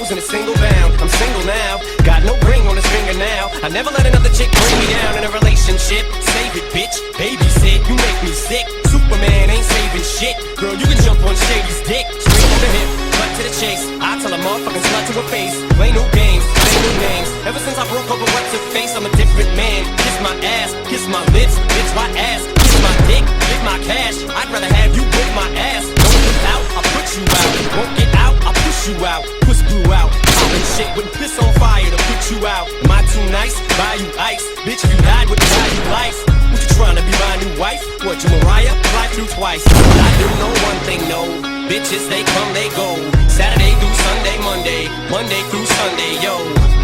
hoes in a single bound. I'm single now, got no ring on his finger now. I never let another chick bring me down in a relationship. Save it, bitch, babysit, you make me sick. Superman ain't saving shit. Girl, you can jump on Shady's dick. Straight from the hip, cut to the chase. I tell a motherfucking slut to her face. Play new games, play new names. Ever since I broke up with what's her face, I'm a different man. Kiss my ass, kiss my lips, bitch my ass. Kiss my dick, get my cash. I'd rather have you whip my ass. Don't get out, I'll put you out. Won't get out, I'll push you out. Push you out. Poppin' shit with piss on fire to put you out. Am I too nice? Buy you ice. Bitch, if you died, would buy you life. What you tryna be my new wife? What, you Mariah? Fly through twice. I do know one thing, no. Bitches, they come, they go. Saturday through Sunday, Monday through Sunday, yo.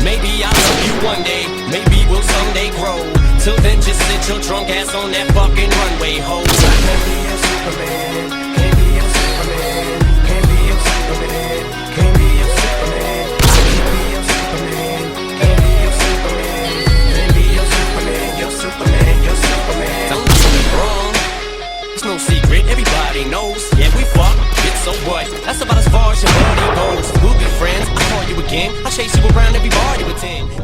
Maybe I'll love you one day, maybe we'll someday grow. Till then, just sit your drunk ass on that fucking runway, ho. I can't be your Superman, can't be your Superman, can't be your Superman, can't be your Superman, can't be your Superman, can't be your Superman, can't be your Superman, your Superman, your Superman. Don't get me wrong, it's no secret, everybody knows. Yeah, we fuck, bitch, so what? That's about as far as your body goes. We'll be friends, I'll call you again, I'll chase you around every bar you attend.